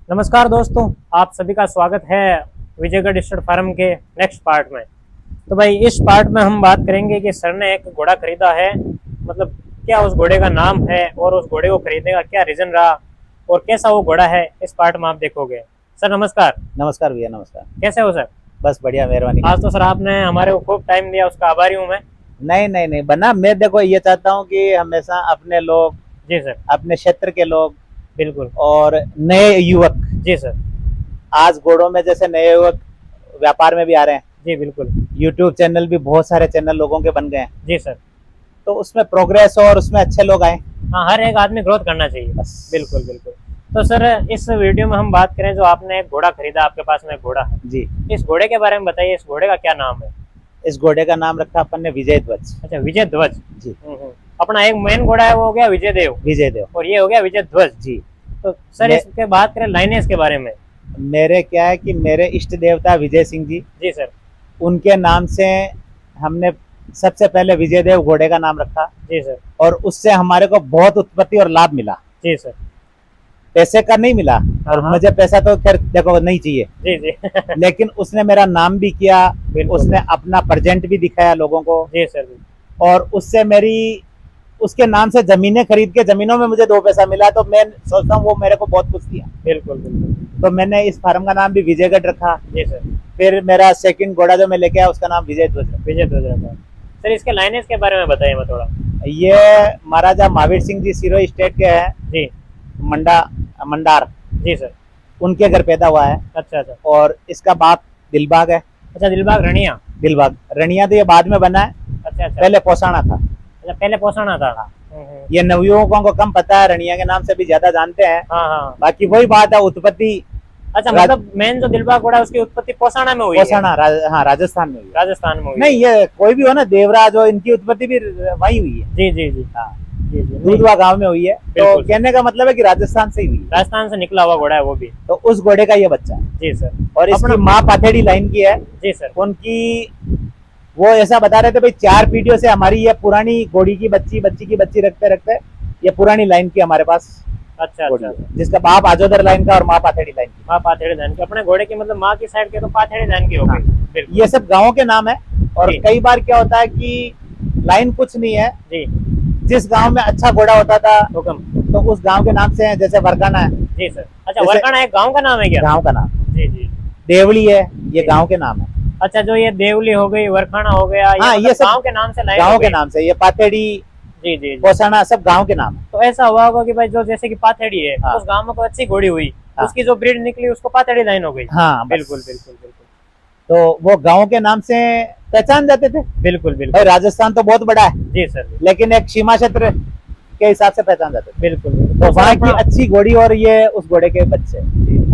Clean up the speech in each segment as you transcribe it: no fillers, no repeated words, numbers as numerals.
नमस्कार दोस्तों, आप सभी का स्वागत है विजयगढ़ स्टड फार्म के नेक्स्ट पार्ट में। तो भाई इस पार्ट में हम बात करेंगे कि सर ने एक घोड़ा खरीदा है, मतलब क्या उस घोड़े का नाम है और उस घोड़े को खरीदने का क्या रीजन रहा और कैसा वो घोड़ा है, इस पार्ट में आप देखोगे। सर नमस्कार। नमस्कार भैया, नमस्कार। कैसे हो सर? बस बढ़िया, मेहरबानी। आज तो सर आपने हमारे को खूब टाइम दिया, उसका आभारी हूँ मैं। नहीं नहीं नहीं बना, मैं देखो ये चाहता हूँ कि हमेशा अपने लोग, जी सर। अपने क्षेत्र के लोग बिल्कुल। और नए युवक, जी सर। आज घोड़ों में जैसे नए युवक व्यापार में भी आ रहे हैं। जी बिल्कुल। यूट्यूब चैनल भी बहुत सारे चैनल लोगों के बन गए हैं, जी सर। तो उसमें प्रोग्रेस और उसमें अच्छे लोग आए। हाँ, हर एक आदमी ग्रोथ करना चाहिए। बस। बिल्कुल बिल्कुल। तो सर इस वीडियो में हम बात करें, जो आपने एक घोड़ा खरीदा, आपके पास में एक घोड़ा है जी। इस घोड़े के बारे में बताइए। इस घोड़े का क्या नाम है? इस घोड़े का नाम रखा अपन ने विजय ध्वज। अच्छा, विजय ध्वज। जी। अपना एक मेन घोड़ा है वो हो गया विजय देव, विजय देव। और ये हो गया विजय ध्वज। जी। तो सर इसके बात करें लाइनेस के बारे में। मेरे क्या है कि मेरे इष्ट देवता विजय सिंह जी, जी सर। उनके नाम से हमने सबसे पहले विजय देव घोड़े का नाम रखा। जी सर। और उससे हमारे को बहुत उत्पत्ति और लाभ मिला। जी सर। पैसे का नहीं मिला, और हाँ। मुझे पैसा तो खैर देखो नहीं चाहिए। जी जी। लेकिन उसने मेरा नाम भी किया, बिल्कुल। उसने अपना प्रेजेंट भी दिखाया लोगों को। जी सर। और उससे मेरी, उसके नाम से जमीनें खरीद के जमीनों में मुझे 2 पैसा मिला, तो मैं सोचता हूँ वो मेरे को बहुत कुछ दिया। बिल्कुल बिल्कुल। तो मैंने इस फार्म का नाम भी विजयगढ़ रखा। जी सर। फिर मेरा सेकंड घोड़ा जो मैं लेके आया उसका नाम विजय ध्वज रखा। विजय ध्वज रखा। सर इसके लाइनेस के बारे में बताइए मैं थोड़ा। ये महाराजा महावीर सिंह जी सिरोही स्टेट के हैं, जी। मंडार। जी सर। उनके घर पैदा हुआ है। अच्छा अच्छा। और इसका बाप दिलबाग है। अच्छा, दिलबाग रनिया। दिलबाग रनिया तो ये बाद में बना है, अच्छा अच्छा। पहले पोसाना था। अच्छा, पहले पोसाना था। ये नवयुवकों को कम पता है, रनिया के नाम से भी ज्यादा जानते हैं। हाँ हाँ। बाकी वही बात है, उत्पत्ति। अच्छा, मतलब मेन जो दिलबाग घोड़ा है उसकी उत्पत्ति पोसाना में हुई है। पोसाना हाँ, राजस्थान में हुई है। राजस्थान में हुई नहीं, ये कोई भी हो ना, देवराज हो, इनकी उत्पत्ति भी वही हुई है। जी जी जी। हाँ, जी जी। दूधवा गांव में हुई है। तो बिल्कुल। कहने का मतलब है कि राजस्थान से ही हुई है। राजस्थान से निकला हुआ घोड़ा है वो भी। तो उस घोड़े का ये बच्चा है। जी सर। और इसकी माँ पाथेड़ी लाइन की है। जी सर। उनकी, वो ऐसा बता रहे थे भाई 4 पीढ़ियों से हमारी ये पुरानी घोड़ी की बच्ची की बच्ची रखते रखते ये पुरानी लाइन की हमारे पास। अच्छा अच्छा। जिसका बाप आजोदर लाइन का और माँ पाथेड़ी लाइन की। माँ पाथेड़ी लाइन की, अपने घोड़े की मतलब माँ की साइड के तो पाथेड़ी लाइन की हो गई। बिल्कुल। ये सब गाँव के नाम है। और कई बार क्या होता है कि लाइन कुछ नहीं है जी। जिस गांव में अच्छा घोड़ा होता था हुक्म, तो उस गांव के नाम से है, जैसे वरकाना है। जी सर। अच्छा, वरकाना एक गांव का नाम है क्या? गांव का नाम। जी जी। देवली है, ये गांव के नाम है। अच्छा, जो ये देवली हो गई, वरखाना हो गया, हाँ, ये सब गांव के नाम से लाइन गांव हो के गई। नाम से। ये पाथेड़ी, जी जी जी। पोसाना सब गांव के नाम है। तो ऐसा हुआ होगा कि भाई जो जैसे कि पाथेड़ी है, हाँ। उस गांव में कोई अच्छी घोड़ी हुई, हाँ। उसकी जो ब्रीड निकली उसको पाथेड़ी लाइन हो गई। हाँ, बिल्कुल बिल्कुल बिल्कुल। तो वो गांव के नाम से पहचान जाते थे। बिल्कुल बिल्कुल। भाई राजस्थान तो बहुत बड़ा है। जी सर। लेकिन एक सीमा क्षेत्र के हिसाब से पहचान जाते थे। बिल्कुल। तो वहाँ की अच्छी घोड़ी और ये उस घोड़े के बच्चे।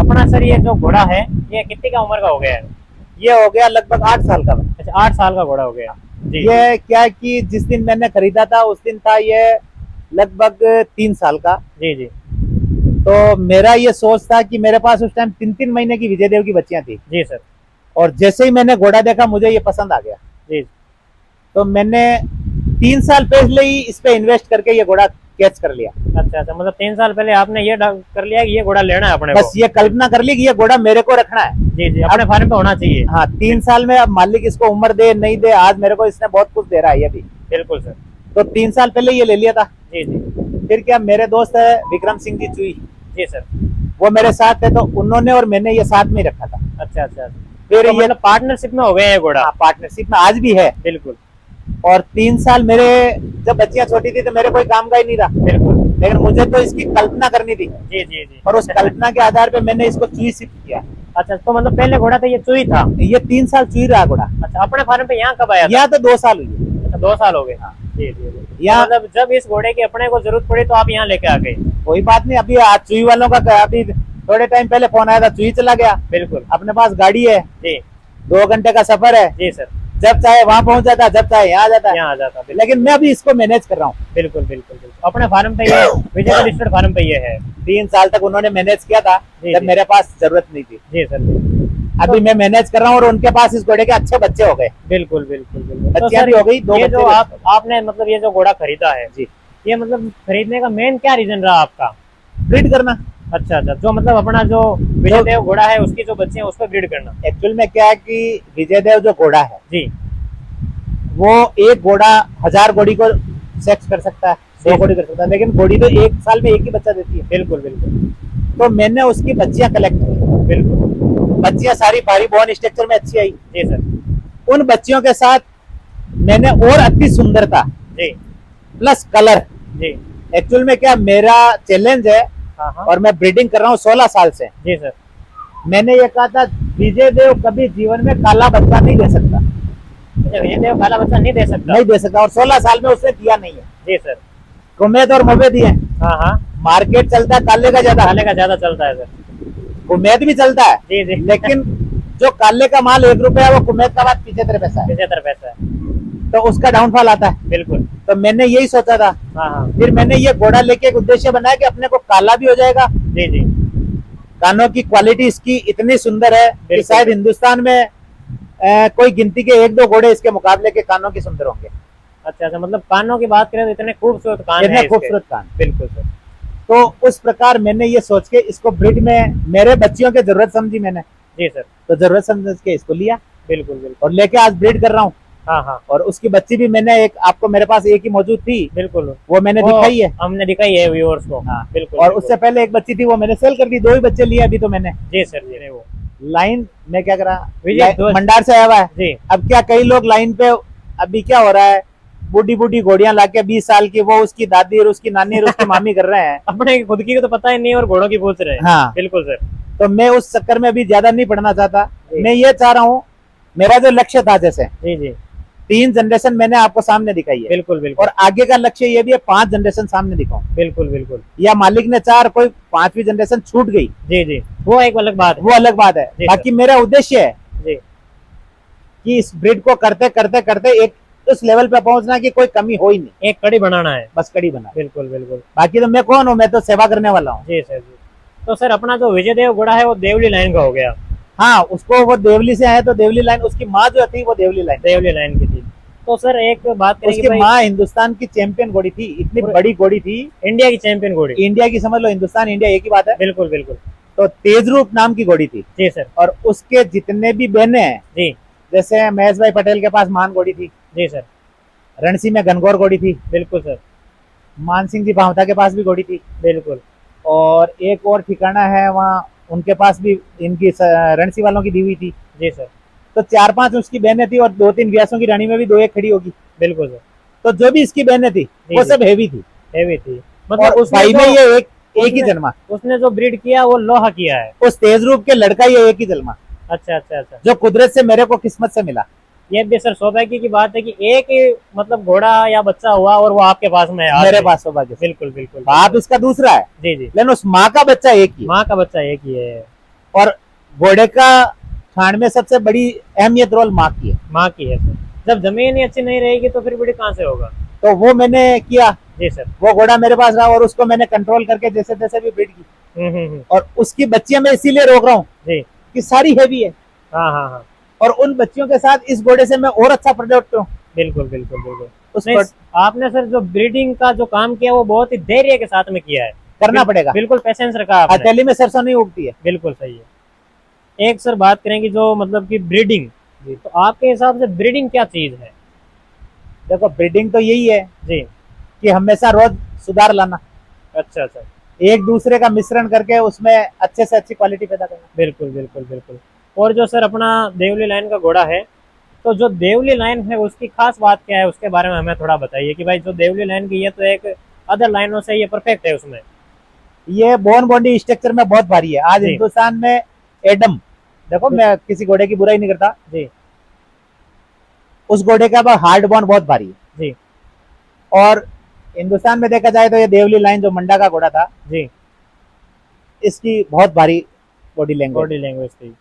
अपना सर ये जो घोड़ा है ये कितनी का उम्र का हो गया है? ये हो गया लगभग 8 साल का। अच्छा, 8 साल का घोड़ा हो गया। जी। ये क्या है कि जिस दिन मैंने खरीदा था उस दिन था ये लगभग 3 साल का। जी जी। तो मेरा ये सोच था कि मेरे पास उस टाइम 3-3 महीने की विजय देव की बच्चियां थी। जी सर। और जैसे ही मैंने घोड़ा देखा मुझे ये पसंद आ गया। जी। तो मैंने 3 साल पहले ही इस पे इन्वेस्ट करके ये घोड़ा कैच कर लिया। अच्छा अच्छा, मतलब 3 साल पहले आपने ये कर लिया कि ये घोड़ा लेना है अपने बस को। ये कल्पना कर ली कि ये घोड़ा मेरे को रखना है। जी जी, अपने फार्म पे होना चाहिए। हाँ, 3 साल में अब मालिक इसको उम्र दे नहीं दे, आज मेरे को इसने बहुत कुछ दे रहा है ये भी। बिल्कुल सर। तो 3 साल पहले ये ले लिया था। जी जी। फिर क्या, मेरे दोस्त है विक्रम सिंह जी चुई, जी सर। वो मेरे साथ थे, तो उन्होंने और मैंने ये साथ में रखा था। अच्छा अच्छा। फिर तो ये मतलब पार्टनरशिप में हो गया ये घोड़ा। पार्टनरशिप में आज भी है। बिल्कुल। और 3 साल मेरे, जब बच्चियां छोटी थी तो मेरे कोई काम का ही नहीं था। बिल्कुल। लेकिन मुझे तो इसकी कल्पना करनी थी। जी जी जी। और उस कल्पना के आधार पे मैंने इसको चुई शिफ्ट किया। अच्छा, तो मतलब पहले घोड़ा था ये चुई था। ये 3 साल चुई रहा घोड़ा। अच्छा, अपने फार्म पे यहाँ कब आया था? यहाँ तो 2 साल हुई है। अच्छा, 2 साल हो गए। हाँ। जी जी जी। यहाँ मतलब जब इस घोड़े की अपने को जरूरत पड़ी तो आप यहाँ लेके आ गए। कोई बात नहीं, अभी आज चुई वालों का अभी थोड़े टाइम पहले फोन आया था, चुई चला गया। बिल्कुल। अपने पास गाड़ी है, जी 2 घंटे का सफर है। जी सर। जब चाहे वहाँ पहुंच जाता, जब चाहे यहाँ आ जाता। यहाँ आ जाता। लेकिन मैं अभी इसको मैनेज कर रहा हूँ। बिल्कुल बिल्कुल बिल्कुल। अपने फार्म पे ये विजयगढ़ स्टड फार्म पे ये है। 3 साल तक उन्होंने मैनेज किया था जब मेरे पास जरूरत नहीं थी। जी सर। अभी मैं मैनेज कर रहा हूँ और उनके पास इस घोड़े के अच्छे बच्चे हो गए। बिल्कुल बिल्कुल बिल्कुल। तो बच्चियां सर भी हो गई, 2 ये बच्चे जो भी। आपने मतलब ये जो घोड़ा खरीदा है जी, ये मतलब खरीदने का मेन क्या रीजन रहा आपका? ब्रीड करना। अच्छा अच्छा, जो मतलब अपना जो विजय देव घोड़ा है उसकी जो बच्चे हैं उसको ब्रीड करना। एक्चुअल में क्या है कि विजय देव जो घोड़ा है जी वो एक घोड़ा 1000 घोड़ी को सेक्स कर सकता है, 100 घोड़ी कर सकता है, लेकिन घोड़ी तो एक साल में एक ही बच्चा देती है। बिल्कुल बिल्कुल तो मैंने उसकी बच्चियां कलेक्ट की, बिल्कुल। बच्चियां सारी भारी बोन स्ट्रक्चर में अच्छी आई। जी सर। उन बच्चियों के साथ मैंने और अति सुंदरता जी प्लस कलर, जी। एक्चुअल में क्या मेरा चैलेंज है हाँ हाँ। और मैं ब्रीडिंग कर रहा हूँ 16 साल से। जी सर। मैंने ये कहा था विजय देव कभी जीवन में काला बच्चा नहीं दे सकता, अच्छा, विजय देव काला बच्चा नहीं दे सकता। नहीं दे सकता, और 16 साल में उसने दिया नहीं है। जी सर। कुमैद और मोबे दिए। हाँ हाँ। मार्केट चलता है काले का ज्यादा, काले का ज्यादा चलता है सर। कुमैद भी चलता है, जी जी। लेकिन जो काले का माल 1 रुपया है वो कुमैद का बाद 75 पैसा है, 75 पैसा है। तो उसका डाउनफॉल आता है। बिल्कुल। तो मैंने यही सोचा था, हाँ हाँ। फिर मैंने ये घोड़ा लेके एक उद्देश्य बनाया कि अपने को काला भी हो जाएगा, जी जी। कानों की क्वालिटी इसकी इतनी सुंदर है कि बिल्कुल। शायद हिंदुस्तान में कोई गिनती के 1-2 घोड़े इसके मुकाबले के कानों की सुंदर होंगे। अच्छा अच्छा, मतलब कानों की बात करें तो इतने खूबसूरत कान है इतने इसके। खूबसूरत कान। बिल्कुल सर। तो उस प्रकार मैंने ये सोच के इसको ब्रीड में मेरे बच्चियों की जरूरत समझी मैंने, जी सर। तो जरूरत समझ के इसको लिया बिल्कुल बिल्कुल। और लेके आज ब्रीड कर रहा हूँ। हाँ हाँ। और उसकी बच्ची भी मैंने एक, आपको मेरे पास एक ही मौजूद थी, बिल्कुल वो मैंने वो दिखाई है। हमने दिखाई है व्यूअर्स को। हाँ। बिल्कुल। और बिल्कुल। उससे पहले एक बच्ची थी वो मैंने सेल कर दी, 2 ही बच्चे लिए अभी तो मैंने। जी सर जी वो। लाइन में क्या करा, विजय दोस्त। मंडार से आया हुआ है। जी। अब क्या कई लोग लाइन पे, अभी क्या हो रहा है, बूढ़ी बूढ़ी घोड़ियां लाके 20 साल की, वो उसकी दादी और उसकी नानी और उसकी मामी कर रहे हैं। अपने खुद की को तो पता ही नहीं और घोड़ों की पूछ रहे हैं। हाँ। बिल्कुल सर। तो मैं उस चक्कर में अभी ज्यादा नहीं पढ़ना चाहता। जी। मैं ये चाह रहा हूँ, मेरा जो लक्ष्य था, जैसे जी जी। 3 जनरेशन मैंने आपको सामने दिखाई है, बिल्कुल बिल्कुल। और आगे का लक्ष्य ये भी है 5 जनरेशन सामने दिखाऊं, बिल्कुल बिल्कुल। या मालिक ने 4, कोई 5वीं जनरेशन छूट गई, जी जी, वो एक अलग बात है। वो अलग बात है। जी बाकी मेरा उद्देश्य है जी। कि इस ब्रीड को करते करते करते एक उस लेवल पे पहुंचना कि कोई कमी हो ही नहीं, एक कड़ी बनाना है। बस कड़ी बना। बिल्कुल बिल्कुल। बाकी तो मैं कौन हूँ, मैं तो सेवा करने वाला हूँ। जी सर जी। तो सर अपना जो विजय देव घोड़ा है वो देवली लाइन का हो गया। हाँ, उसको वो देवली से आए तो देवली लाइन, उसकी माँ जो थी वो देवली लाइन, देवली लाइन की थी। तो सर एक बात करें कि उसकी भाई माँ हिंदुस्तान की चैंपियन घोड़ी थी, इतनी बड़ी घोड़ी थी, इंडिया की चैंपियन घोड़ी। इंडिया की, समझ लो हिंदुस्तान इंडिया एक ही बात है। बिल्कुल बिल्कुल। तो तेजरूप नाम की घोड़ी थी। जी सर। और उसके जितने भी बहने हैं, जी जैसे महेश भाई पटेल के पास मान घोड़ी थी, जी सर। रणसी में घनघोर घोड़ी थी, बिल्कुल सर। मान सिंह जी पावता के पास भी घोड़ी थी, बिल्कुल। और एक और ठिकाना है वहाँ, उनके पास भी इनकी रणसी वालों की दी हुई थी। जी सर। तो 4-5 उसकी बहनें थी, और 2-3 व्यासों की रानी में भी 2-1 खड़ी होगी। बिल्कुल सर। तो जो भी इसकी बहनें थी वो जी। सब हेवी थी, हेवी थी। और मतलब उसने भाई में जो ये एक ही उसने- जन्मा, उसने जो ब्रीड किया वो लोहा किया है। उस तेजरूप के लड़का ये एक ही जन्मा, अच्छा अच्छा अच्छा। जो कुदरत से मेरे को किस्मत से मिला। ये भी सर सौभाग्य की बात है कि एक ही मतलब घोड़ा या बच्चा हुआ और वो आपके पास में है आज मेरे भी। पास सौभाग्य से। बिल्कुल बिल्कुल। बाप इसका दूसरा है, जी जी। लेकिन उस माँ का बच्चा एक ही है। माँ का बच्चा एक ही है। और घोड़े का खान में सबसे बड़ी अहमियत रोल माँ की है। माँ की है सर। जब जमीन ही अच्छी नहीं रहेगी तो फिर ब्रीड कहाँ से होगा। तो वो मैंने किया, जी सर। वो घोड़ा मेरे पास रहा, और उसको मैंने कंट्रोल करके जैसे तैसे भी ब्रीड की, और उसकी बच्चियां मैं इसीलिए रोक रहा हूँ जी। कि सारी हैवी है, हाँ हाँ हाँ। और उन बच्चियों के साथ इस घोड़े से मैं और अच्छा प्रोडक्ट हूँ। बिल्कुल बिल्कुल बिल्कुल। उस नहीं, आपने सर जो ब्रीडिंग का जो काम किया वो बहुत ही धैर्य के साथ में किया है। करना पड़ेगा, बिल्कुल पेशेंस रखा आपने। हथेली में सरसों नहीं उगती है। बिल्कुल सही है। एक सर बात करें कि जो मतलब कि ब्रीडिंग, तो आपके हिसाब से ब्रीडिंग क्या चीज है। देखो, ब्रीडिंग तो यही है जी। कि हमेशा रोज सुधार लाना, अच्छा अच्छा। एक दूसरे का मिश्रण करके उसमें अच्छे से अच्छी क्वालिटी पैदा करना। बिल्कुल बिल्कुल बिल्कुल। और जो सर अपना देवली लाइन का घोड़ा है, तो जो देवली लाइन है उसकी खास बात क्या है उसके बारे में हमें थोड़ा बताइए कि भाई जो देवली लाइन की है तो एक अदर लाइनों से ये परफेक्ट है उसमें। ये बोन बॉडी स्ट्रक्चर में बहुत भारी है। आज जी। हिंदुस्तान में एडम, देखो मैं किसी घोड़े की बुराई नहीं करता, जी उस घोड़े का हार्ड बोन बहुत भारी है। जी और हिंदुस्तान में देखा जाए तो ये देवली लाइन जो मंडा का घोड़ा था, जी। इसकी बहुत भारी बॉडी लैंग्वेज। बॉडी लैंग्वेज थी।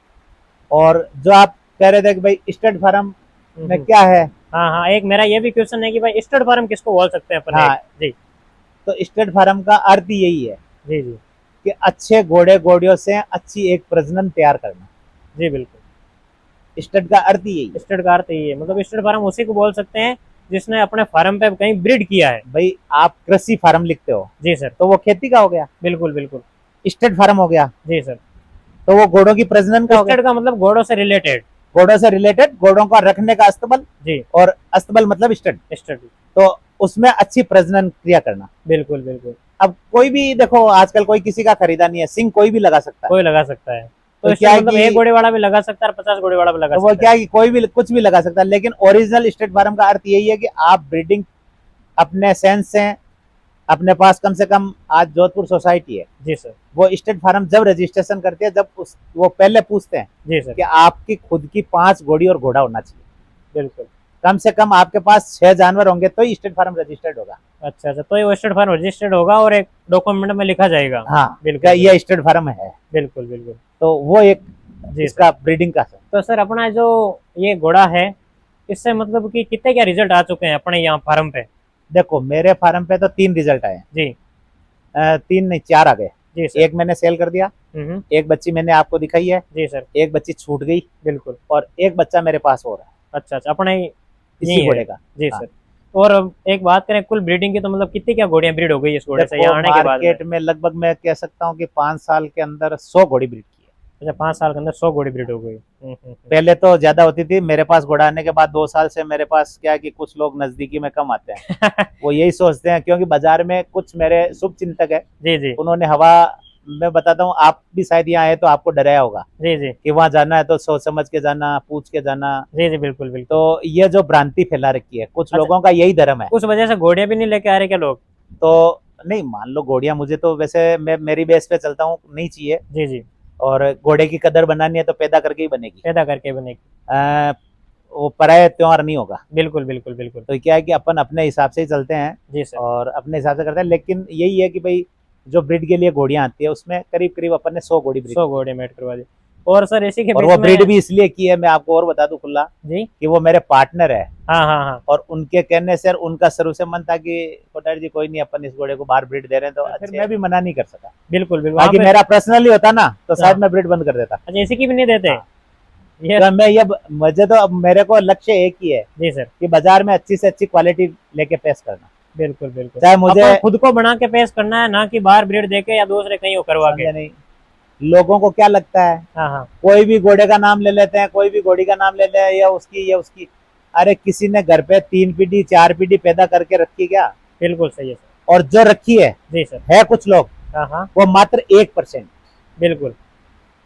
और जो आप कह रहे थे कि भाई स्टड फार्म में क्या है, हाँ हाँ, एक मेरा ये भी क्वेश्चन है कि भाई स्टड फार्म किसको बोल सकते हैं अपन। हाँ। जी तो स्टड फार्म का अर्थ ही यही है जी जी कि अच्छे घोड़े घोड़ियों से अच्छी एक प्रजनन तैयार करना। जी। बिल्कुल, स्टड का अर्थ ही यही है। स्टड का अर्थ यही है, मतलब स्टड फार्म उसी को बोल सकते हैं जिसने अपने फार्म पे कहीं ब्रीड किया है। भाई आप कृषि फार्म लिखते हो जी सर। तो वो खेती का हो गया, बिल्कुल बिल्कुल। स्टेट फार्म हो गया, जी सर। तो वो घोड़ों की प्रजनन का हो गया, स्टेट का मतलब घोड़ों से रिलेटेड। घोड़ों से रिलेटेड, घोड़ों का रखने का अस्तबल, जी और अस्तबल मतलब स्टेट, स्टेट। तो उसमें अच्छी प्रजनन क्रिया करना। बिल्कुल बिल्कुल। अब कोई भी देखो, आजकल कोई किसी का खरीदा नहीं है, सिंह कोई भी लगा सकता है। कोई लगा सकता है, तो तो इसमें क्या है मतलब कि- एक घोड़े वाला भी लगा सकता है और 50 घोड़े वाला भी लगा तो वो सकता क्या है कि कोई भी कुछ भी लगा सकता है, लेकिन ओरिजिनल स्टेट फार्म का अर्थ यही है कि आप ब्रीडिंग अपने सेंस से, अपने पास कम से कम, आज जोधपुर सोसाइटी है, जी सर। वो स्टेट फार्म जब रजिस्ट्रेशन करती है, जब वो पहले पूछते हैं जी सर। कि आपकी खुद की 5 घोड़ी और घोड़ा होना चाहिए, बिल्कुल। कम से कम आपके पास 6 जानवर होंगे तो ही स्टेट फार्म रजिस्टर्ड होगा। अच्छा अच्छा, तो ये स्टेट फार्म रजिस्टर्ड होगा और एक डॉक्यूमेंट में लिखा जाएगा। हाँ, बिल्कुल ये स्टेट फार्म है, बिल्कुल बिल्कुल। तो वो एक जी इसका ब्रीडिंग का। तो सर अपना जो ये घोड़ा है, इससे मतलब कि कितने क्या रिजल्ट आ चुके हैं अपने यहाँ फार्म पे? देखो, मेरे फार्म पे तो 3 रिजल्ट आए, जी 3 नहीं 4 आ गए। जी सर। एक मैंने सेल कर दिया, एक बच्ची मैंने आपको दिखाई है, जी सर। एक बच्ची छूट गई, बिल्कुल। और एक बच्चा मेरे पास हो रहा है अच्छा अच्छा, अपने इसी यही है। घोड़े का। जी हाँ। सर। और एक बात करें कुल ब्रीडिंग की, तो मतलब कितनी क्या घोड़ियां ब्रीड हो गई इस घोड़े से देखो, यहाँ आने के बाद में? मार्केट में लगभग मैं कह सकता हूँ कि 5 साल के अंदर 100 घोड़ी ब्रीड की है। अच्छा, 5 साल के अंदर 100 घोड़ी ब्रीड हो गई। पहले तो ज्यादा होती थी, मेरे पास घोड़ा आने के बाद 2 साल से मेरे पास क्या है कि कुछ लोग नजदीकी में कम आते हैं। वो यही सोचते हैं, क्योंकि बाजार में कुछ मेरे शुभ चिंतक है, जी जी उन्होंने हवा, मैं बताता हूँ, आप भी शायद यहाँ आए तो आपको डराया होगा जी जी कि वहां जाना है तो सोच समझ के जाना, पूछ के जाना। जी जी बिल्कुल बिल्कुल। तो ये जो भ्रांति फैला रखी है, कुछ अच्छा। लोगों का यही धर्म है। उस वजह से घोड़ियां भी नहीं लेके आ रहे क्या लोग? तो नहीं, मान लो घोड़ियां, मुझे तो वैसे मैं मेरी बेस पे चलता हूँ, नहीं चाहिए। जी जी। और घोड़े की कदर बनानी है तो पैदा करके ही बनेगी, पैदा करके बनेगी। वो पराया त्योहार नहीं होगा। बिल्कुल बिल्कुल बिल्कुल। तो क्या है कि अपन अपने हिसाब से ही चलते हैं जी सर। और अपने हिसाब से करते हैं, लेकिन यही है कि भाई जो ब्रीड के लिए घोड़ियां आती है, उसमें करीब करीब अपन ने 100 घोड़ी ब्रीड, 100 घोड़े मेट करवा दी। और सर इसी के और बीच वो में ब्रीड भी इसलिए की है, मैं आपको और बता दूं खुला, जी कि वो मेरे पार्टनर है, हाँ हाँ हाँ। और उनके कहने से, उनका शुरू से मन था कि कोटारी जी कोई नहीं, अपन इस घोड़े को बाहर ब्रीड दे रहे हैं, तो फिर अच्छा। मैं भी मना नहीं कर सका। बिल्कुल बिल्कुल। बाकी वहाँ पे- मेरा पर्सनली होता ना तो शायद हाँ। मैं ब्रीड बंद कर देता। अच्छा, इसी की भी नहीं देते? हाँ। ये तो मैं ये, मुझे तो अब मेरे को लक्ष्य एक ही है जी सर। कि बाजार में अच्छी से अच्छी क्वालिटी लेके पेश करना। बिल्कुल बिल्कुल। चाहे मुझे, अपन खुद को बना के पेश करना है, ना कि बाहर ब्रीड देके या दूसरे कहीं वो करवा के। समझे नहीं, लोगों को क्या लगता है, हाँ हाँ। कोई भी घोड़े का नाम ले लेते हैं, कोई भी घोड़ी का नाम ले लेते हैं, या उसकी या उसकी। अरे किसी ने घर पे 3 पीढ़ी 4 पीढ़ी पैदा करके रखी क्या? बिल्कुल सही है सर। और जो रखी जी सर। है कुछ लोग, हाँ हाँ। वो मात्र 1%। बिल्कुल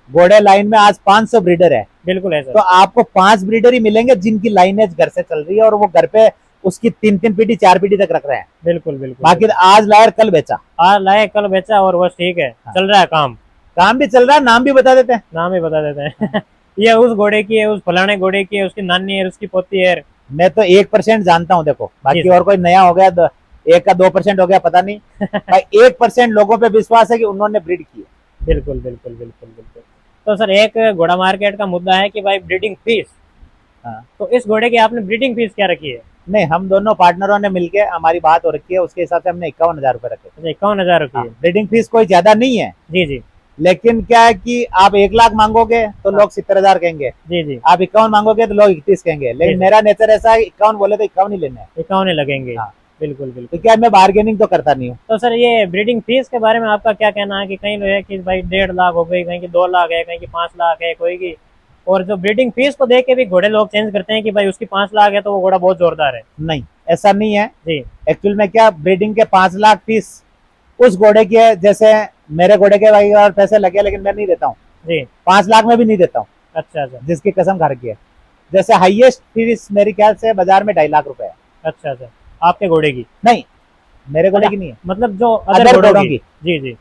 घोड़े लाइन में आज 500 ब्रीडर है, बिल्कुल है तो सर। आपको 5 ब्रीडर ही मिलेंगे जिनकी लाइनेज घर से चल रही है, और वो घर पे उसकी 3 पीढ़ी 4 पीढ़ी तक रख रहे हैं। बिल्कुल बिल्कुल। बाकी आज लाया कल बेचा, आज लाए कल बेचा और बस ठीक है, हाँ। चल रहा है काम। काम भी चल रहा है, नाम भी बता देते हैं। नाम ही बता देते हैं। ये उस घोड़े की है, उस फलाने घोड़े की है, उसकी नानी है, उसकी पोती है। मैं तो 1% जानता हूँ, देखो बाकी जी। और कोई नया हो गया, 1 का 2% हो गया, पता नहीं। भाई 1% लोगों पे विश्वास है कि उन्होंने ब्रीड की है। बिल्कुल बिल्कुल बिल्कुल बिल्कुल। तो सर एक घोड़ा मार्केट का मुद्दा है कि भाई ब्रीडिंग फीस। हाँ। तो इस घोड़े की आपने ब्रीडिंग फीस क्या रखी है? नहीं, हम दोनों पार्टनरों ने मिलके हमारी बात हो रखी है, उसके हिसाब से हमने 51,000 रुपए रखे। 51,000 रखी है। ब्रीडिंग फीस कोई ज्यादा नहीं है, जी जी लेकिन क्या है कि आप 1 लाख मांगोगे तो हाँ। लोग 70,000 कहेंगे, जी जी। आप 51 मांगोगे तो लोग 31 कहेंगे, लेकिन जी। मेरा नेचर ऐसा है, 51 बोले तो 51 ही लेने हैं। 51 लगेंगे। हाँ। बिल्कुल बिल्कुल। तो क्या, मैं बार्गेनिंग तो करता नहीं हूँ। तो सर ये ब्रीडिंग फीस के बारे में आपका क्या कहना है कि कहीं लोग है कि भाई 1.5 लाख हो गई, कहीं की 2 लाख है, कहीं की 5 लाख है, कोई की, और जो ब्रीडिंग फीस को देख के भी घोड़े लोग चेंज करते हैं कि भाई उसकी 5 लाख है तो वो घोड़ा बहुत जोरदार है। नहीं, ऐसा नहीं है। जी एक्चुअल में क्या, ब्रीडिंग के 5 लाख फीस उस घोड़े की है, जैसे मेरे घोड़े के भाई और पैसे लगे, लेकिन मैं नहीं देता हूँ, जी। 5 लाख में भी नहीं देता हूँ, अच्छा अच्छा जिसकी कसम खा रखी है। जैसे हाईएस्ट फीस मेरे ख्याल से बाजार में 2.5 लाख रुपए है। अच्छा अच्छा। आपके घोड़े की? नहीं, मेरे घोड़े की नहीं है, मतलब जो अदर अदर घोड़ों घोड़ों की। जी जी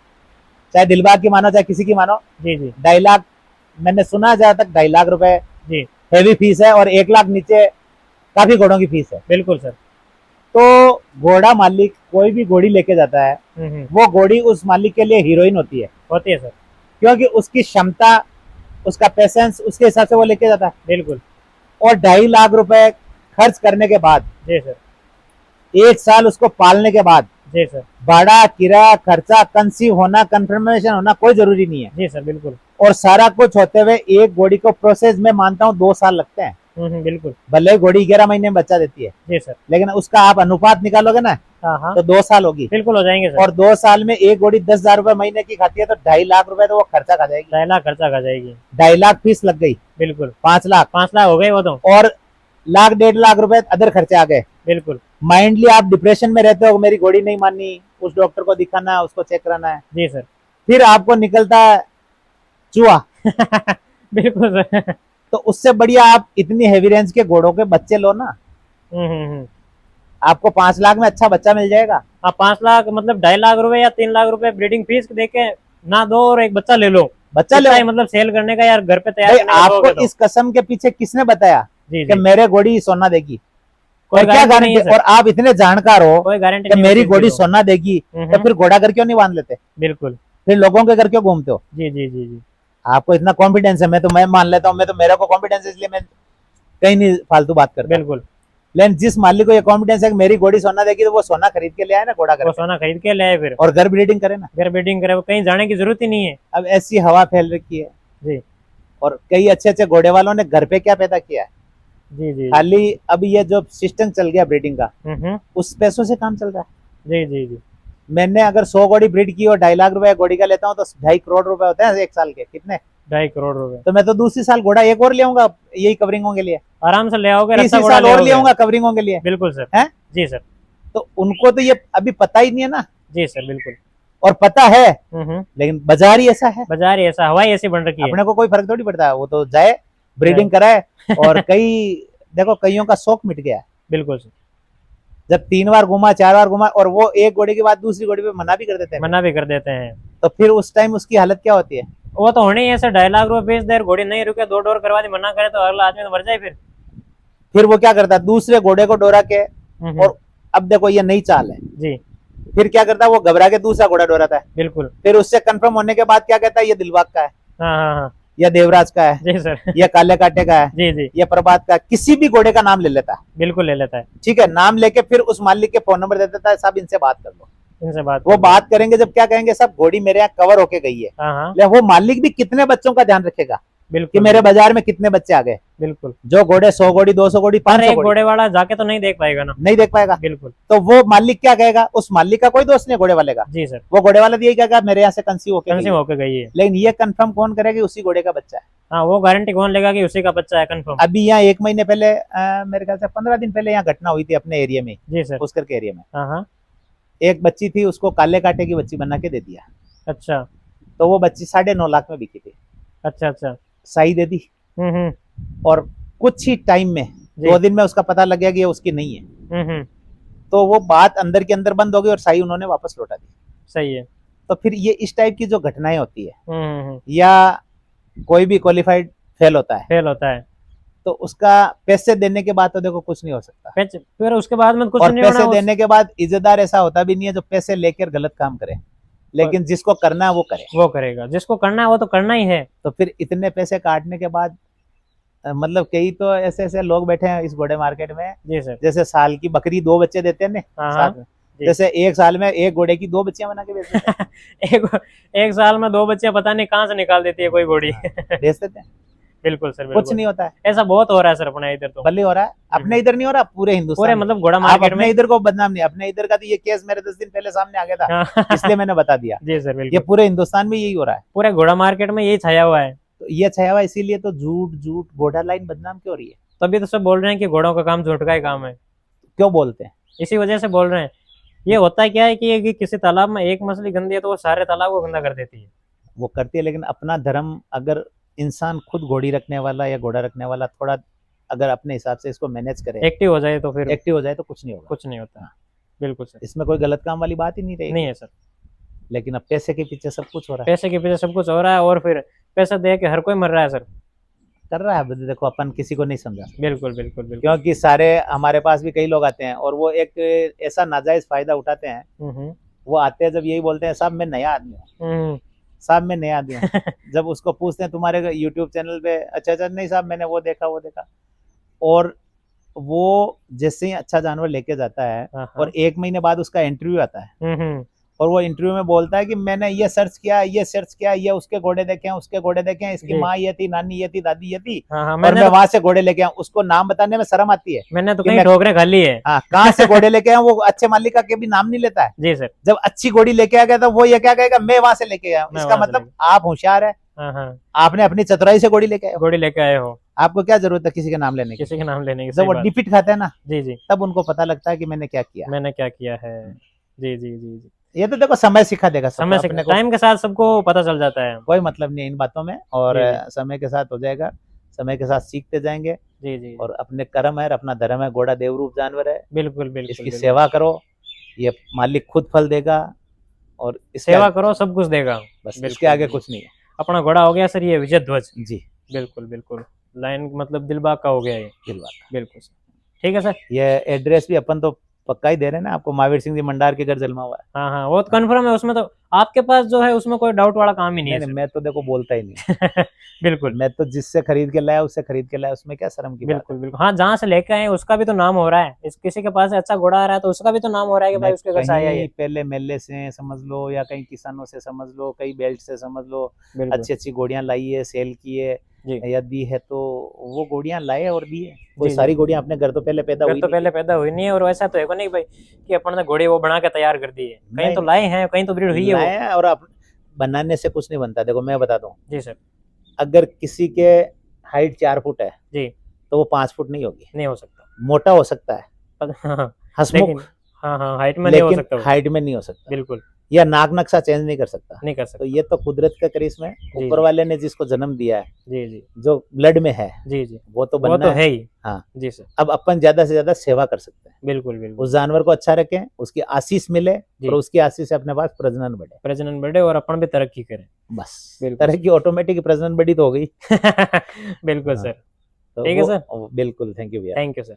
चाहे दिलबाग की मानो चाहे किसी की मानो, जी जी 2.5 लाख मैंने सुना जहाँ तक, 2.5 लाख रुपए जी। हेवी फीस है, और 1 लाख नीचे काफी घोड़ों की फीस है। बिल्कुल सर। तो घोड़ा मालिक कोई भी घोड़ी लेके जाता है, वो घोड़ी उस मालिक के लिए हीरोइन होती है, होती है सर। क्योंकि उसकी क्षमता, उसका पेशेंस, उसके हिसाब से वो लेके जाता है। बिल्कुल। और 2.5 लाख रुपए खर्च करने के बाद, जी सर। 1 साल उसको पालने के बाद, जी सर। भाड़ा, किराया, खर्चा, कंसीव होना, कंफर्मेशन होना कोई जरूरी नहीं है, जी सर बिल्कुल। और सारा कुछ होते हुए एक घोड़ी को प्रोसेस में मानता हूँ 2 साल लगते हैं। बिल्कुल। भले ही घोड़ी 11 महीने में बच्चा देती है, जी सर। लेकिन उसका आप अनुपात निकालोगे ना, हाँ हाँ तो 2 साल होगी, बिल्कुल हो जाएंगे सर। और 2 साल में एक घोड़ी 10,000 रुपए महीने की खाती है, तो 2.5 लाख रुपए तो वो खर्चा खा जाएगी। 2.5 लाख खर्चा कर जाएगी। 2.5 लाख फीस लग गई, बिल्कुल 5 लाख, 5 लाख हो गए वो तो। और लाख 1.5 लाख रुपए अदर खर्चे आ गए। बिल्कुल माइंडली आप डिप्रेशन में रहते हो, मेरी घोड़ी नहीं माननी, उस डॉक्टर को दिखाना है, उसको चेक कराना है, जी सर। फिर आपको निकलता है चूहा। बिल्कुल सर। तो उससे बढ़िया आप इतनी हेवी रेंज के घोड़ों के बच्चे लो ना, हम्म। आपको 5 लाख में अच्छा बच्चा मिल जाएगा। हाँ 5 लाख मतलब 2.5 लाख रुपए या 3 लाख रुपए ब्रीडिंग फीस दे के ना दो और एक बच्चा ले लो। बच्चा इतना ले ही मतलब सेल करने का यार, घर पे तैयार भाई, करने का आपको दोगे तो। इस कसम के पीछे किसने बताया जी कि जी मेरे घोड़ी सोना देगी? कोई और क्या गारंटी नहीं गारंटी? है और सर, आप इतने जानकार हो कोई गारंटी कि नहीं मेरी होती घोड़ी इसकी तो। सोना देगी, तो हम्म, फिर घोड़ा घर क्यों नहीं बांध लेते? बिल्कुल। फिर लोगों के घर क्यों घूमते हो? जी जी जी जी आपको इतना कॉन्फिडेंस है, मैं मान लेता हूँ, मैं तो, मेरे को कॉन्फिडेंस है, इसलिए मैं कहीं नहीं फालतू बात करता। बिल्कुल। लेकिन जिस मालिक को ये कॉन्फिडेंस है कि मेरी घोड़ी सोना देगी, तो वो सोना खरीद के ले आए ना घोड़ा घर वो पे, सोना खरीद के ले आए फिर और घर ब्रीडिंग करे ना। घर ब्रीडिंग करे, वो कहीं जाने की जरूरत ही नहीं है। अब ऐसी हवा फैल रखी है, जी और कई अच्छे अच्छे घोड़े वालों ने घर पे क्या पैदा किया है, जी जी खाली अब ये जो सिस्टम चल गया ब्रीडिंग का, हम्म, उस पैसों से काम चल रहा है। जी जी जी मैंने अगर 100 घोड़ी ब्रीड की और 2.5 लाख रुपए घोड़ी का लेता हूँ, तो 2.5 करोड़ रुपए होते हैं एक साल के, कितने? 2.5 करोड़ रुपए तो मैं तो दूसरी साल घोड़ा एक और ले आऊंगा, यही कवरिंगों के लिए, आराम से ले आओगे, रस्सा तीसरी घोड़ा साल ले और ले आओगे। आऊंगा कवरिंगों के लिए, बिल्कुल सर। है? जी सर। तो उनको तो ये अभी पता ही नहीं है ना, जी सर बिल्कुल। और पता है, हम्म। लेकिन बाजार ही ऐसा है। बाजार ही ऐसा, हवाई ऐसी बन रखी है। अपने को कोई फर्क थोड़ी पड़ता है, वो तो जाए ब्रीडिंग कराए। और कई, देखो कईयों का शौक मिट गया है, बिल्कुल सर। जब 3 बार घुमा 4 बार घुमा, और वो एक घोड़े के बाद दूसरी घोड़ी पे मना भी कर देते हैं, मना भी कर देते हैं। तो फिर उस टाइम उसकी हालत क्या होती है? वो तो होने ही है सर, 2.5 लाख रुपए बेच दे, घोड़ी नहीं रुके, 2 डोर करवा दी, मना करे तो अगला आदमी तो मर जाए फिर वो क्या करता है, दूसरे घोड़े को डोरा के, फिर। और अब देखो ये नई चाल है, जी फिर क्या करता है, वो घबरा के दूसरा घोड़ा डोराता है, बिल्कुल। फिर उससे कंफर्म होने के बाद क्या कहता है, ये दिलबाग का है, हाँ हाँ हाँ या देवराज का है, जी सर। या काले कांटे का है, जी जी या प्रभात का, किसी भी घोड़े का नाम ले लेता है। बिल्कुल ले लेता है। ठीक है, नाम लेके फिर उस मालिक के फोन नंबर दे देता है, साहब इनसे बात कर लो। इनसे बात वो कर लो। बात करेंगे, जब क्या कहेंगे, सब घोड़ी मेरे यहाँ कवर होके गई है, हाँ हाँ ले वो मालिक भी कितने बच्चों का ध्यान रखेगा कि बिल्कुल मेरे बाजार में कितने बच्चे आ गए। बिल्कुल। जो घोड़े 100 घोड़ी 200 घोड़ी पर 500 एक घोड़ी घोड़े वाला जाके तो नहीं देख पाएगा ना। नहीं देख पाएगा, बिल्कुल। तो वो मालिक क्या कहेगा, उस मालिक का कोई दोस्त नहीं घोड़े वाले का, जी सर। वो घोड़े वाला यही कहेगा मेरे यहाँ से कंसीव होके गई कंसीव है। होके गई है। लेकिन ये कंफर्म कौन करेगा कि उसी घोड़े का बच्चा है? हाँ वो गारंटी कौन लेगा कि उसी का बच्चा है कंफर्म। अभी यहाँ 1 महीने पहले, मेरे ख्याल से 15 दिन पहले यहाँ घटना हुई थी अपने एरिया में, जी सर। पुष्कर के एरिया में। हाँ हाँ एक बच्ची थी, उसको काले कांटे की बच्ची बना के दे दिया, अच्छा तो वो बच्ची 9.5 लाख में बिकी थी। अच्छा अच्छा। साई दे दी, हम्म। और कुछ ही टाइम में, जी। 2 दिन में उसका पता लग गया कि ये उसकी नहीं है, हम्म। तो वो बात अंदर के अंदर बंद हो गई, और साई उन्होंने वापस लौटा दी। सही है। तो फिर ये इस टाइप की जो घटनाएं होती है, हम्म। या कोई भी क्वालिफाइड फेल होता है, फेल होता है। तो उसका पैसे देने के बाद तो देखो कुछ नहीं हो सकता, फिर उसके बाद में कुछ और नहीं होना। पैसे देने के बाद इज्जतदार ऐसा होता भी नहीं है जो पैसे लेकर गलत काम करे, लेकिन जिसको करना है वो करे। वो करेगा, जिसको करना है वो तो करना ही है। तो फिर इतने पैसे काटने के बाद, मतलब कई तो ऐसे ऐसे लोग बैठे हैं इस घोड़े मार्केट में, जी सर। जैसे साल की बकरी 2 बच्चे देते हैं ना हाँ साथ में, जी। जैसे एक साल में एक घोड़े की 2 बच्चियां बना के बेच देते हैं। एक साल में 2 बच्चे पता नहीं कहाँ से निकाल देती है कोई घोड़ी। बेच देते हैं, बिल्कुल सर कुछ बिल्कुल। नहीं होता है। ऐसा बहुत हो रहा है सर अपने इधर तो। भले हो रहा है, अपने इधर नहीं हो रहा, पूरे हिंदुस्तान पूरे में। मतलब घोड़ा आप मार्केट अपने में। इधर को बदनाम नहीं, अपने इधर का तो ये केस मेरे 10 दिन पहले सामने आ गया था, हाँ। इसलिए मैंने बता दिया। जी सर ये बिल्कुल। पूरे हिंदुस्तान में यही हो रहा है, पूरे घोड़ा मार्केट में यही छाया हुआ है। तो ये छाया हुआ, इसीलिए तो झूठ झूठ घोड़ा लाइन बदनाम क्यों हो रही है? तभी तो सब बोल रहे हैं कि घोड़ों का काम झूठ का ही काम है। क्यों बोलते हैं? इसी वजह से बोल रहे हैं। ये होता क्या है कि किसी तालाब में एक मछली गंदी है तो वो सारे तालाब को गंदा कर देती है। वो करती है, लेकिन अपना धर्म, अगर इंसान खुद घोड़ी रखने वाला या घोड़ा रखने वाला थोड़ा अगर अपने हिसाब से इसको मैनेज करे, एक्टिव हो जाए तो फिर एक्टिव हो जाए, तो कुछ नहीं होगा, कुछ नहीं होता। बिल्कुल सर। इसमें कोई गलत काम वाली बात ही नहीं रहेगी। नहीं है सर। लेकिन अब पैसे के पीछे सब कुछ हो रहा है, पैसे के पीछे सब कुछ हो रहा है, और फिर पैसा दे के हर कोई मर रहा है सर। कर रहा है। देखो अपन किसी को नहीं समझा, बिल्कुल बिल्कुल बिल्कुल। क्योंकि सारे हमारे पास भी कई लोग आते हैं, और वो एक ऐसा नाजायज फायदा उठाते हैं। हम्म वो आते हैं, जब यही बोलते हैं साहब मैं नया आदमी हूँ, हम्म। साहब मैं नया आदमी हूँ। जब उसको पूछते हैं तुम्हारे यूट्यूब चैनल पे, अच्छा अच्छा, नहीं साहब मैंने वो देखा वो देखा, और वो जैसे ही अच्छा जानवर लेके जाता है, हाँ, हाँ। और 1 महीने बाद उसका इंटरव्यू आता है, हम्म। और वो इंटरव्यू में बोलता है कि मैंने ये सर्च किया, ये उसके घोड़े देखे हैं, उसके घोड़े देखे हैं, इसकी जी। माँ ये थी, नानी ये थी, दादी ये थी, हाँ हाँ, और मैंने मैं तो वहां से घोड़े लेके आऊं। उसको नाम बताने में शर्म आती है मैंने तो कि कई मैं ठोकरें खा ली है। हाँ कहाँ से घोड़े लेके आया, वो अच्छे मालिक का कभी नाम नहीं लेता है। जी सर। जब अच्छी घोड़ी लेके आ गया तो वो ये क्या कहेगा, मैं वहां से लेके आया हूं। मैं इसका वहां से मतलब आप होशियार है, हाँ हाँ, आपने अपनी चतुराई से घोड़ी लेके आए हो। घोड़ी लेके आए हो, आपको क्या जरूरत है किसी के नाम लेने की। किसी के नाम लेने की, जब सही वो बात। डिफीट खाते हैं ना, जी जी, तब उनको पता लगता है कि मैंने क्या किया। मैंने क्या किया है। जी जी जी जी, ये तो देखो समय सिखा देगा सबको, समय से अपने को टाइम के साथ सबको पता चल जाता है। कोई मतलब नहीं है इन बातों में, और जी जी समय के साथ हो जाएगा, समय के साथ सीखते जाएंगे। जी जी, और अपने कर्म है, अपना धर्म है, घोड़ा देवरूप जानवर है, बिल्कुल बिल्कुल इसकी बिल्कुल। सेवा करो, ये मालिक खुद फल देगा, और इसके सेवा आगे, करो सब कुछ देगा। बस इसके बिल्कुल आगे बिल्कुल। कुछ नहीं है। अपना घोड़ा हो गया सर ये विजय ध्वज। जी बिल्कुल बिल्कुल, लाइन मतलब दिलबाग का हो गया ये। दिलबाग। बिल्कुल सर, ठीक है सर। ये एड्रेस भी अपन तो पक्का ही दे रहे हैं ना आपको, महावीर सिंह जी मंडार के घर जलमा हुआ है। हाँ हाँ, वो तो कन्फर्म है, उसमें तो आपके पास जो है उसमें कोई डाउट वाला काम ही नहीं नहीं है नहीं, मैं तो देखो बोलता ही नहीं, सर। बिल्कुल मैं तो जिससे खरीद के लाया उससे खरीद के लाया, उसमें क्या शर्म की बात बिल्कुल बिल्कुल। हाँ, जहाँ से लेके आए उसका भी तो नाम हो रहा है, इस किसी के पास से अच्छा घोड़ा आ रहा है तो उसका भी तो नाम हो रहा है है। कि मैं भाई उसके घर से आया कहीं ये। पहले मेले से समझ लो, या कहीं किसानों से समझ लो, कहीं बेल्ट से समझ लो, बिल्कुल अच्छी अच्छी घोड़ियां लाई है, सेल की है जी या दी है, तो वो घोड़ियां लाए और दी है। कोई जी जी। सारी घोड़ियां अपने घर तो पहले पैदा घर हुई तो नहीं पहले थी। पैदा हुई नहीं है, और वैसा तो है को नहीं भाई कि अपन ने घोड़े वो बना के तैयार कर दी है, कहीं नहीं तो लाए हैं, कहीं तो ब्रीड हुई है वो। लाए हैं, और बनाने से कुछ नहीं बनता। देखो मैं बता दूं, जी सर। अगर किसी के हाइट 4 फुट है जी, तो वो 5 फुट नहीं होगी। नहीं हो सकता। मोटा हो सकता है हाँ, लेकिन हंसमुख, हाँ हाँ, हाइट में नहीं हो लेकिन सकता वो। हाइट में नहीं हो सकता, बिल्कुल या नाक नक्शा चेंज नहीं कर सकता। नहीं कर तो सकता। ये तो कुदरत का करिश्मा है, जी ऊपर जी वाले ने जिसको जन्म दिया है, जी जी जो ब्लड में है, जी जी, वो तो वो बनना तो है। है ही। हाँ, जी सर, अब अपन ज्यादा से ज्यादा सेवा कर सकते हैं, बिल्कुल बिल्कुल। उस जानवर को अच्छा रखें, उसकी आशीष मिले, जी, और उसकी आशीष से अपने पास प्रजनन बढ़े। प्रजनन बढ़े और अपन भी तरक्की करें। बस बिल्कुल तरह की ऑटोमेटिक प्रजनन बढ़ी तो हो गई। बिल्कुल हाँ, सर। तो ठीक है सर, वो बिल्कुल, थैंक यू भैया। Thank you sir.